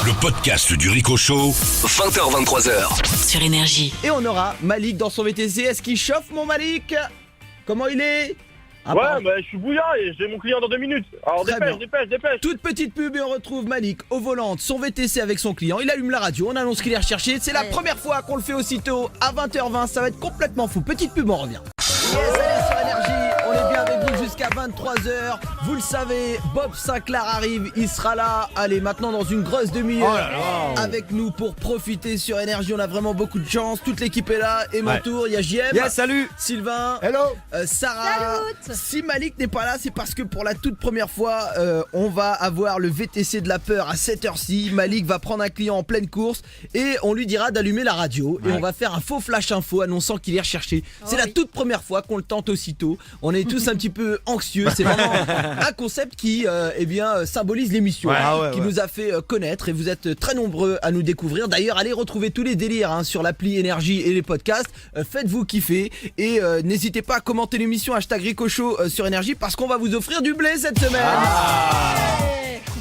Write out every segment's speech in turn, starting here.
Le podcast du Rico Show, 20h-23h. Sur Énergie. Et on aura Malik dans son VTC. Est-ce qu'il chauffe, mon Malik? Comment il est? Ouais, je suis bouillant et j'ai mon client dans 2 minutes. Alors Très dépêche. Toute petite pub et on retrouve Malik au volant de son VTC avec son client. Il allume la radio, on annonce qu'il est recherché. C'est la première fois qu'on le fait aussitôt à 20h20. Ça va être complètement fou. Petite pub, on revient. Yes, allez sur Énergie. On est bien avec vous jusqu'à 23h. Vous le savez, Bob Sinclair arrive. Il sera là. Allez, maintenant dans une grosse demi-heure avec nous pour profiter sur Énergie. On a vraiment beaucoup de chance. Toute l'équipe est là. Et mon tour, il y a JM. Yes, salut. Sylvain. Hello. Sarah. Si Malik n'est pas là, c'est parce que pour la toute première fois, on va avoir le VTC de la peur à 7h ci. Malik va prendre un client en pleine course et on lui dira d'allumer la radio. Et on va faire un faux flash info annonçant qu'il est recherché. C'est la toute première fois qu'on le tente aussitôt. On est tous un petit peu anxieux. C'est vraiment un concept qui symbolise l'émission, qui nous a fait connaître. Et vous êtes très nombreux à nous découvrir. D'ailleurs, allez retrouver tous les délires sur l'appli Énergie et les podcasts. Faites-vous kiffer et n'hésitez pas à commenter l'émission #RicoChow sur Énergie parce qu'on va vous offrir du blé cette semaine.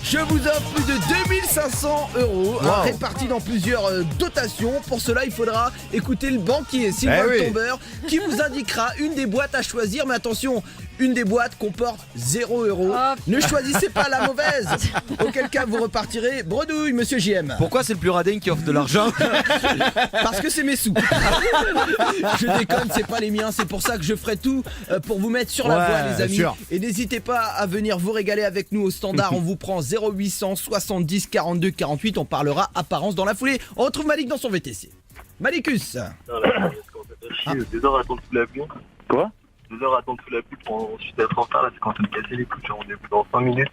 Je vous offre plus de 2500 € répartis dans plusieurs dotations. Pour cela, il faudra écouter le banquier Sylvain Tombeur qui vous indiquera une des boîtes à choisir. Mais attention, une des boîtes comporte 0 €. Ne choisissez pas la mauvaise. Auquel cas, vous repartirez bredouille, monsieur JM. Pourquoi c'est le plus radin qui offre de l'argent? Parce que c'est mes sous. Je déconne, c'est pas les miens. C'est pour ça que je ferai tout pour vous mettre sur la voie, les amis. Sûr. Et n'hésitez pas à venir vous régaler avec nous au standard. On vous prend 0800 70 42 48. On parlera apparence dans la foulée. On retrouve Malik dans son VTC. Malicus. 2 heures à attendre sous la pluie. Quoi? 2 heures à attendre sous la pluie pour ensuite être en retard. Là, c'est quand on me casser les couilles. On est dans 5 minutes.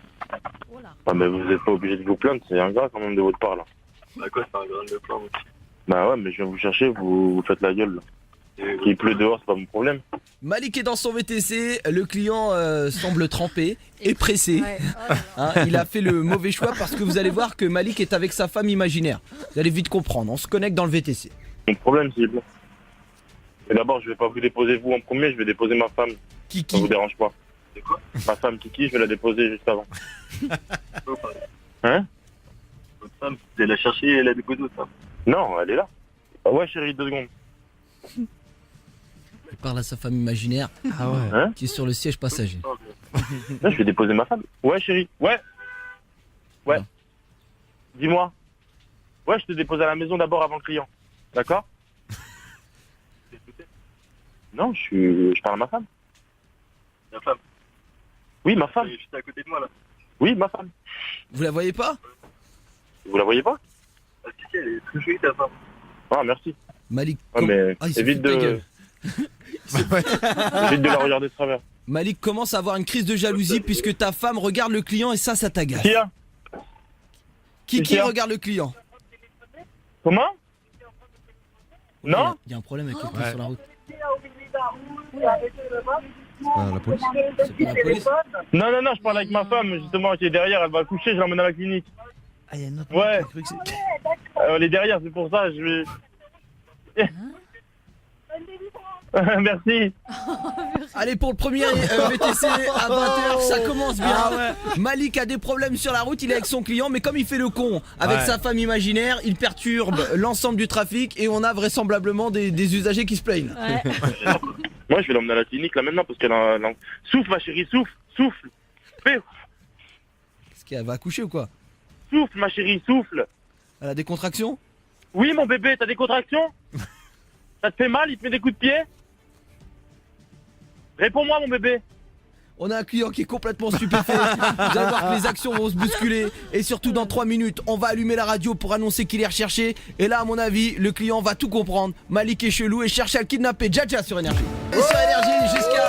Ah mais vous êtes pas obligé de vous plaindre, c'est ingrat quand même de votre part là. Bah quoi, c'est un grain de plaindre aussi. Bah ouais, mais je viens vous chercher, vous faites la gueule là. Qu'il pleut dehors, c'est pas mon problème. Malik est dans son VTC, le client semble trempé et pressé. Il a fait le mauvais choix parce que vous allez voir que Malik est avec sa femme imaginaire. Vous allez vite comprendre, on se connecte dans le VTC. Mon problème s'il vous plaît. Mais d'abord, je vais pas vous déposer vous en premier, je vais déposer ma femme. Kiki. Ça vous dérange pas? C'est quoi? Ma femme Kiki, je vais la déposer juste avant. Hein? Votre femme, vous allez la chercher et la déposer, votre femme. Non, elle est là. Ah ouais chérie, 2 secondes. Il parle à sa femme imaginaire Hein? qui est sur le siège passager. Là, je vais déposer ma femme. Ouais chérie, ouais. Non. Dis-moi. Ouais, je te dépose à la maison d'abord avant le client. D'accord? Non, je parle à ma femme. La femme. Oui, ma femme. Elle est juste à côté de moi, là. Oui, ma femme. Vous la voyez pas? Vous la voyez pas? Ah, si, elle est très jolie, ta femme. Ah, merci. Malik, mais il se évite fout de ta de... gueule. évite de la regarder de travers. Malik commence à avoir une crise de jalousie puisque ta femme regarde le client et ça t'agace. Qui a? Qui Qui a regarde le client? Comment? Non? Il y a un problème avec quelqu'un sur la route. La police. C'est pas la police? Non, je parle avec ma femme, justement, qui est derrière, elle va accoucher, je l'emmène à la clinique. Ah, il y a une autre Ouais. qui a cru que c'est- Elle est derrière, c'est pour ça, je vais... Merci. Allez, pour le premier VTC à 20h, ça commence bien. Malik a des problèmes sur la route, il est avec son client, mais comme il fait le con avec sa femme imaginaire, il perturbe l'ensemble du trafic et on a vraisemblablement des usagers qui se plaignent. Moi, je vais l'emmener à la clinique, là, maintenant, parce qu'elle a... Souffle, ma chérie, souffle. Fais... Est-ce qu'elle va accoucher ou quoi? Souffle, ma chérie, souffle. Elle a des contractions? Oui, mon bébé, t'as des contractions? Ça te fait mal, il te met des coups de pied? Réponds-moi, mon bébé. On a un client qui est complètement stupéfait. Vous allez voir que les actions vont se bousculer. Et surtout dans 3 minutes, on va allumer la radio pour annoncer qu'il est recherché. Et là, à mon avis, le client va tout comprendre. Malik est chelou et cherche à le kidnapper. Dja sur Énergie. Et sur Énergie, jusqu'à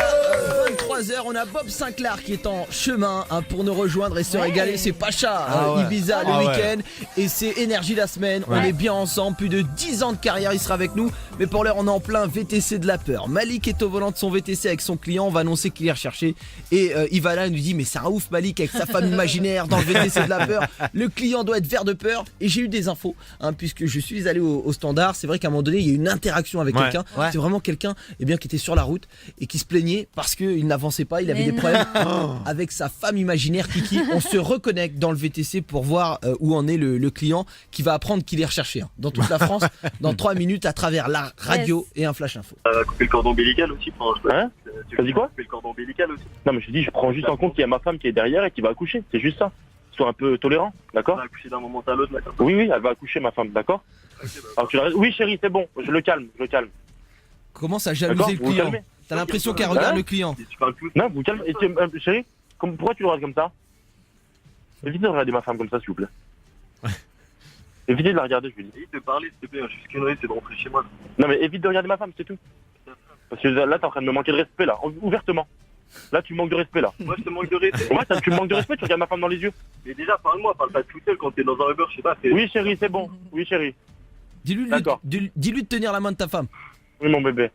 23h, on a Bob Sinclair qui est en chemin pour nous rejoindre et se régaler. C'est Pacha, Ibiza le week-end. Et c'est Énergie la semaine. On est bien ensemble. Plus de 10 ans de carrière, il sera avec nous. Mais pour l'heure, on est en plein VTC de la peur. Malik est au volant de son VTC avec son client. On va annoncer qu'il est recherché. Et Ivala nous dit mais c'est un ouf Malik avec sa femme imaginaire dans le VTC de la peur. Le client doit être vert de peur. Et j'ai eu des infos puisque je suis allé au standard. C'est vrai qu'à un moment donné il y a eu une interaction avec quelqu'un. C'est vraiment quelqu'un qui était sur la route et qui se plaignait parce qu'il n'avançait pensait pas, il avait des problèmes avec sa femme imaginaire Kiki. On se reconnecte dans le VTC pour voir où en est le client qui va apprendre qu'il est recherché dans toute la France dans 3 minutes à travers la radio et un flash info. Couper le cordon ombilical aussi. Hein? T'as dit quoi? Couper le cordon ombilical aussi. Non mais je te dis, je prends juste en compte qu'il y a ma femme qui est derrière et qui va accoucher, c'est juste ça. Sois un peu tolérant, d'accord? On va accoucher d'un moment à l'autre là. Oui, elle va accoucher ma femme, d'accord? Alors tu la... Oui chérie, c'est bon, je le calme. Commence à jalouser le D'accord, vous client. calmez. T'as l'impression qu'elle regarde Hein? le client. Si tu parles plus. Non, vous calmez. Chérie, pourquoi tu le regardes comme ça? Évitez de regarder ma femme comme ça, s'il vous plaît. Évitez de la regarder, je lui dis. Évite de parler, s'il te plaît. Juste qu'une raison, c'est de rentrer chez moi. Non, mais évite de regarder ma femme, c'est tout. Parce que là, t'es en train de me manquer de respect, là, ouvertement. Là, tu manques de respect, là. Moi, je te manque de respect. Ouais, tu me manques de respect, tu regardes ma femme dans les yeux. Mais déjà, parle-moi, parle pas tout seul quand t'es dans un Uber, je sais pas. Oui, chérie, c'est bon. Oui, chérie. Dis-lui D'accord. dis-lui de tenir la main de ta femme. Oui, mon bébé.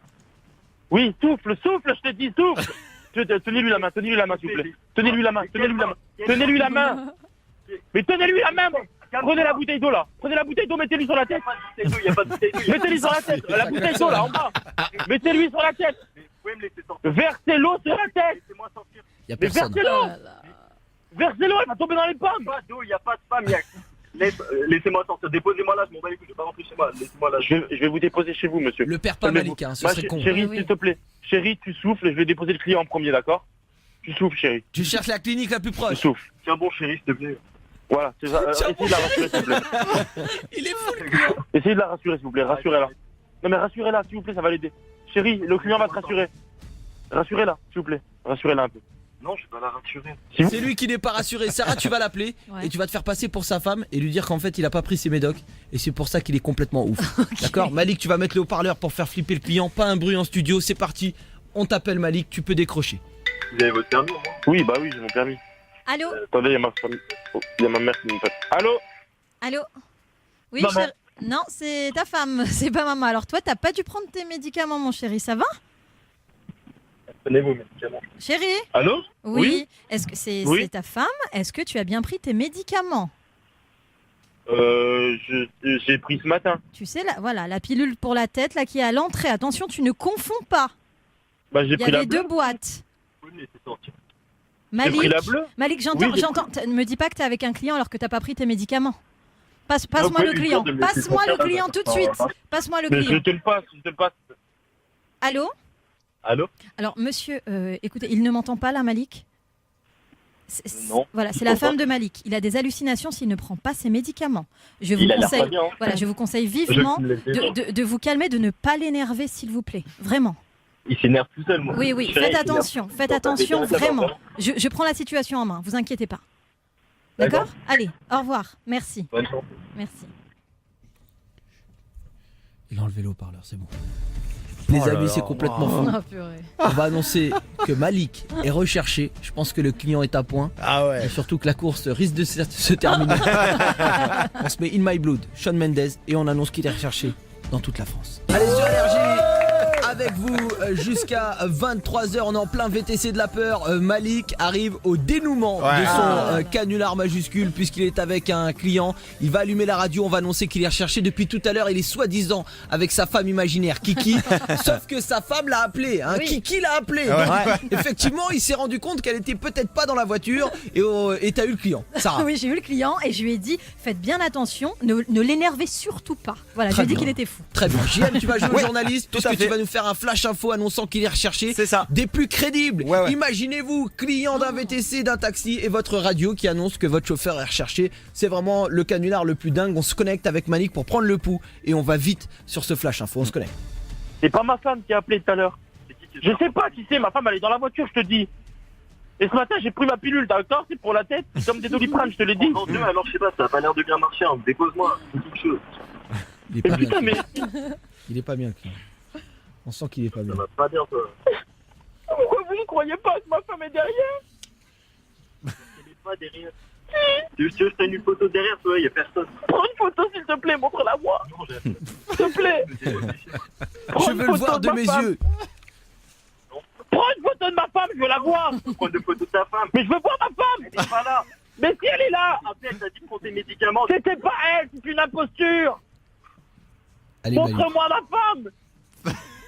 Oui, souffle, je te dis, souffle. Tenez-lui la main, s'il vous plaît. Tenez-lui la main. Mais tenez-lui la main. Prenez la bouteille d'eau, là. Mettez-lui sur la tête. Il y a pas de bouteille d'eau. Mettez-lui sur la tête. La bouteille d'eau, là, en bas. Mettez-lui sur la tête. Vous pouvez me laisser sortir. Versez l'eau sur la tête. Laissez-moi sortir. Y a Mais personne. versez l'eau, elle va tomber dans les pommes. Pas d'eau, il y a pas de femme. Laissez-moi sortir. Déposez-moi là, je m'en bats les couilles. Je vais pas rentrer chez moi. Laissez-moi là. Je vais vous déposer chez vous, monsieur. Le perds pas Malik, hein, ce serait con. Chérie, Oui. s'il te plaît. Chérie, tu souffles, je vais déposer le client en premier, d'accord? Tu souffles, chérie. Tu cherches la clinique la plus Tu proche. souffles. Tiens bon, chérie, s'il te plaît. Voilà, c'est ça. Essayez de la rassurer, s'il vous plaît. Il est fou le client. Essayez de la rassurer, s'il vous plaît. Rassurez-la. Non, mais rassurez-la, s'il vous plaît, ça va l'aider. Chérie, le client va te rassurer. Rassurez-la, s'il vous plaît. Rassurez-la un peu. Non, je vais pas la rassurer. Si vous... C'est lui qui n'est pas rassuré. Sarah, tu vas l'appeler Ouais. et tu vas te faire passer pour sa femme et lui dire qu'en fait il a pas pris ses médocs et c'est pour ça qu'il est complètement ouf. D'accord Malik, tu vas mettre le haut-parleur pour faire flipper le client. Pas un bruit en studio, c'est parti. On t'appelle Malik, tu peux décrocher. Vous avez votre permis, moi? Oui, bah oui, j'ai mon permis. Allô? Attendez, il y a ma femme. Oh, il y a ma mère qui me fait. Allô? Oui, Maman. chérie. Non, c'est ta femme, c'est pas maman. Alors toi, t'as pas dû prendre tes médicaments, mon chéri, ça va? Prenez vos médicaments. Chéri? Allô? Oui. Oui. Est-ce que c'est Oui. ta femme? Est-ce que tu as bien pris tes médicaments? J'ai pris ce matin. Tu sais, voilà, la pilule pour la tête, là, qui est à l'entrée. Attention, tu ne confonds pas. Bah, j'ai Il y pris la avait bleue. 2 boîtes. Vous me laissez sortir. J'ai pris Malik, la bleue. Malik, Oui, j'ai ne me dis pas que t'es avec un client alors que t'as pas pris tes médicaments. Passe-moi le oui, client. de me Passe-moi laisser le client tout de suite. Passe-moi le Mais je client. te le passe. Allô? Allô? Alors, monsieur, écoutez, il ne m'entend pas là, Malik? Non. Voilà, c'est Je la comprends femme de Malik. Il a des hallucinations s'il ne prend pas ses médicaments. Je vous Il a l'air conseille, pas bien. Hein. voilà, je vous conseille vivement Je me laisse dire. de vous calmer, de ne pas l'énerver, s'il vous plaît. Vraiment. Il s'énerve tout seul, moi. Oui, oui, Chérie, faites il s'énerve. attention, vraiment. Je prends la situation en main, vous inquiétez pas. D'accord? Allez, au revoir. Merci. Bonne chance. Merci. Il a enlevé le haut-parleur, c'est bon. Les là amis, là, c'est complètement wow. fou. Oh, purée. On va annoncer que Malik est recherché. Je pense que le client est à point. Ah Et ouais. surtout que la course risque de se terminer. On se met In My Blood, Shawn Mendes, et on annonce qu'il est recherché dans toute la France. Allez sur Énergie, avec vous jusqu'à 23h, on est en plein VTC de la peur. Malik arrive au dénouement Ouais. de son canular majuscule puisqu'il est avec un client. Il va allumer la radio, on va annoncer qu'il est recherché depuis tout à l'heure. Il est soi-disant avec sa femme imaginaire Kiki, sauf que sa femme l'a appelé, hein. Oui. Kiki l'a appelé. Ouais. Donc, effectivement, il s'est rendu compte qu'elle était peut-être pas dans la voiture et t'as eu le client. Sarah. Oui, j'ai eu le client et je lui ai dit faites bien attention, ne l'énervez surtout pas. Voilà, je lui ai dit bien. qu'il était fou. Très bien. JM, tu vas jouer au Ouais, journaliste tout à puisque tu fait. vas nous faire un flash info annonçant qu'il est recherché. C'est ça. Des plus crédibles. Ouais, ouais. Imaginez-vous, client d'un VTC, d'un taxi et votre radio qui annonce que votre chauffeur est recherché. C'est vraiment le canular le plus dingue. On se connecte avec Malik pour prendre le pouls et on va vite sur ce flash info. On se connecte. C'est pas ma femme qui a appelé tout à l'heure. Je sais pas qui c'est, ma femme elle est dans la voiture, je te dis. Et ce matin j'ai pris ma pilule, d'accord? C'est pour la tête, c'est comme des Doliprane, je te l'ai dit. Non, Dieu, alors je sais pas, ça a pas l'air de bien marcher. Hein. Dépose-moi, fais quelque chose. Il est Mais pas bien. putain, mais Il est pas bien, le client. On sent qu'il est pas bien. Ça va pas bien, toi. pourquoi vous ne croyez pas que ma femme est derrière? Elle est pas derrière. Tu veux que je prenne une photo derrière, toi? Y'a personne. Prends une photo s'il te plaît, montre-la-moi. Non, j'ai S'il te plaît. Je Prends une veux le photo voir de ma mes femme. yeux. Prends une photo de ma femme, je veux la voir. Prends une photo de ta femme. Mais je veux voir ma femme. Elle est pas là. Mais si elle est là. Après, elle t'a dit de prendre tes médicaments. C'était pas elle, c'est une imposture. Allez, Malik. Montre-moi ma femme.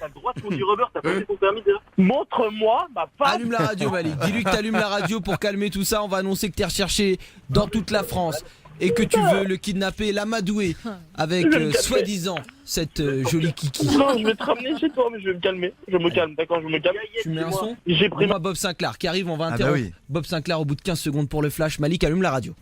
T'as le droit de conduire Uber, t'as pas fait ton permis déjà. Montre-moi ma femme. Allume la radio, Malik. Dis-lui que t'allumes la radio pour calmer tout ça. On va annoncer que t'es recherché dans toute la France et que tu veux le kidnapper, l'amadouer avec soi-disant cette jolie kiki. Non, je vais te ramener chez toi, mais je vais me calmer. Je me calme, d'accord, je me calme. Tu mets un son? J'ai pris Moi, Bob Sinclair qui arrive, on va bah interrompre oui. Bob Sinclair au bout de 15 secondes pour le flash. Malik, allume la radio.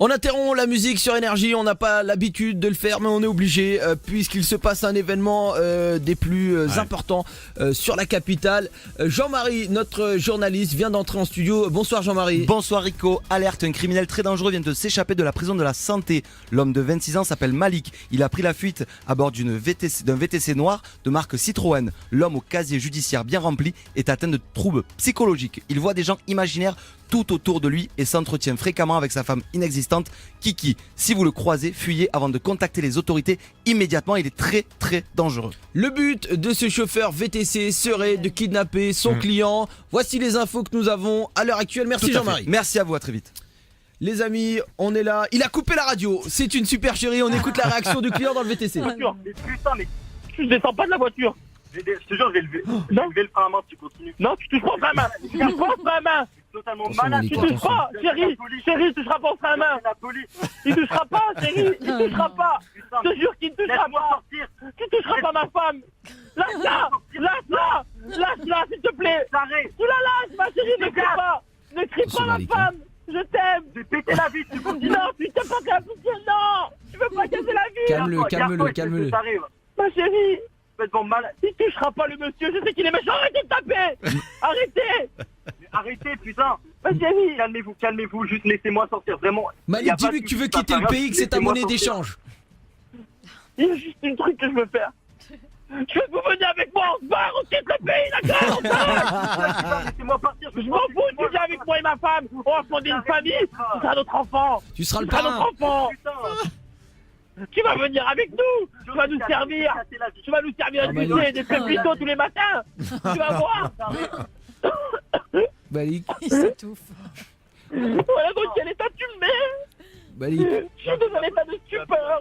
On interrompt la musique sur Énergie, on n'a pas l'habitude de le faire mais on est obligé puisqu'il se passe un événement des plus importants sur la capitale. Jean-Marie, notre journaliste, vient d'entrer en studio. Bonsoir Jean-Marie. Bonsoir Rico, alerte, un criminel très dangereux vient de s'échapper de la prison de la Santé. L'homme de 26 ans s'appelle Malik. Il a pris la fuite à bord d'un VTC noir de marque Citroën. L'homme au casier judiciaire bien rempli est atteint de troubles psychologiques. Il voit des gens imaginaires tout autour de lui et s'entretient fréquemment avec sa femme inexistante, Kiki. Si vous le croisez, fuyez avant de contacter les autorités immédiatement, il est très très dangereux. Le but de ce chauffeur VTC serait de kidnapper son client. Voici les infos que nous avons à l'heure actuelle. Merci Tout à fait. Jean-Marie. Merci à vous, à très vite. Les amis, on est là. Il a coupé la radio. C'est une super chérie. On écoute la réaction du client dans le VTC. Voiture. Mais putain, mais Je descends pas de la voiture. je te jure, je vais lever le frein à main si tu continues. Non, tu touches pas au frein à main. Tu touches pas au frein à main. Totalement Attention, malade. Malik, Tu touches pas, chérie. Chérie, tu toucheras pas au frein à main. La police. Il touchera pas, chérie. Il touchera pas. Putain, Je te jure qu'il ne touchera laisse-moi pas. sortir. Tu toucheras pas ma femme. Lâche-la. Lâche-la. Lâche-la, s'il te plaît. T'arrêtes. Tu la lâches, ma chérie. Ne crie pas. Ne crie Attention, pas, ma Malik, femme. Je t'aime. Je vais péter la vie si tu continues. Non, tu t'aimes pas qu'à pitié. Non. Tu veux pas casser la vie. Calme-le. Ma chérie. Complètement malade. Il touchera pas le monsieur. Je sais qu'il est méchant. Arrêtez de taper. Arrêtez. Arrêtez, putain. Ma chérie. Calmez-vous, juste laissez-moi sortir, vraiment. Y Malik, a pas dis-lui de que tu veux soucis, quitter pas le grave, pays, que c'est ta laissez-moi monnaie sortir. d'échange. Il y a juste un truc que je veux faire. Je veux que vous veniez avec moi, on se barre, on quitte le pays, d'accord? On se barre. Laissez-moi partir. Je m'en fous, tu viens avec moi et ma femme. On va fonder une famille. Tu seras notre enfant. Tu seras le Tu seras notre parrain. enfant. Putain. Tu vas venir avec nous. Tu vas nous servir. Tu vas nous servir à cuisiner des pépito tous les matins. Tu vas voir. Malik, Il s'étouffe. Voilà dans quel état tu me mets. Malik. Je suis dans un état de stupeur.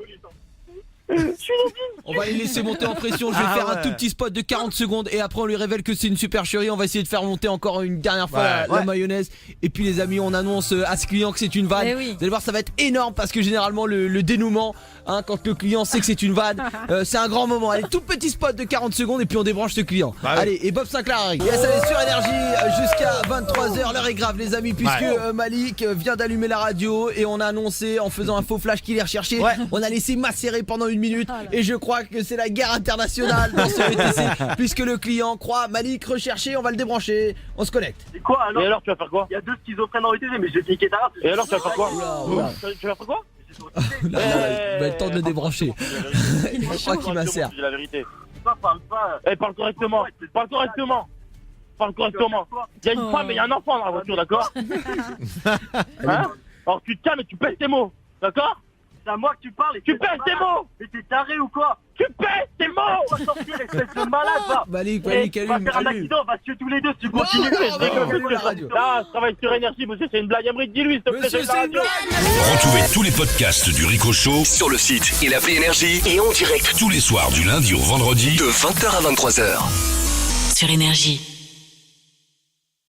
Je suis dans une... On va les laisser monter en pression. Je vais faire un tout petit spot de 40 secondes et après on lui révèle que c'est une super chérie. On va essayer de faire monter encore une dernière fois la mayonnaise. Et puis les amis, on annonce à ce client que c'est une vanne. Eh oui. Vous allez voir, ça va être énorme parce que généralement le dénouement, quand le client sait que c'est une vanne, c'est un grand moment. Allez, tout petit spot de 40 secondes et puis on débranche ce client. Allez, et Bob Sinclair arrive. Yes, allez, sur Énergie jusqu'à 23h. L'heure est grave les amis puisque Malik vient d'allumer la radio et on a annoncé en faisant un faux flash qu'il est recherché. On a laissé macérer pendant une minute et je crois que c'est la guerre internationale dans ce VTC puisque le client croit Malik recherché. On va le débrancher. On se connecte. C'est quoi alors? Et alors, tu vas faire quoi? Il y a deux schizophrènes dans le TG, mais je vais niquer ta race. Et alors, tu vas faire quoi? Oula. Tu vas faire quoi? Là, il va être temps de le débrancher. Je crois qu'il m'insère. C'est la vérité. Parle pas. Eh, parle correctement. Parle correctement. Parle correctement. Il y a une femme et il y a un enfant dans la voiture, d'accord? Hein? Alors tu te calmes et tu pèses tes mots, d'accord? C'est à moi que tu parles. Tu pèses tes mots. Mais t'es taré ou quoi? Tu pèses tes mots. On va sortir, espèce de malade, va. Malik, On va allume, faire un allume. accident, on va se tuer tous les deux si tu Non, continues. non, non, la radio. Là, je travaille sur Énergie, monsieur, c'est une blague. Aymeric, dis-lui, s'il te plaît. Monsieur, c'est c'est une une radio. blague. Retrouvez tous les podcasts du Rico Show sur le site et l'appli Énergie et en direct tous les soirs du lundi au vendredi de 20h à 23h. Sur Énergie.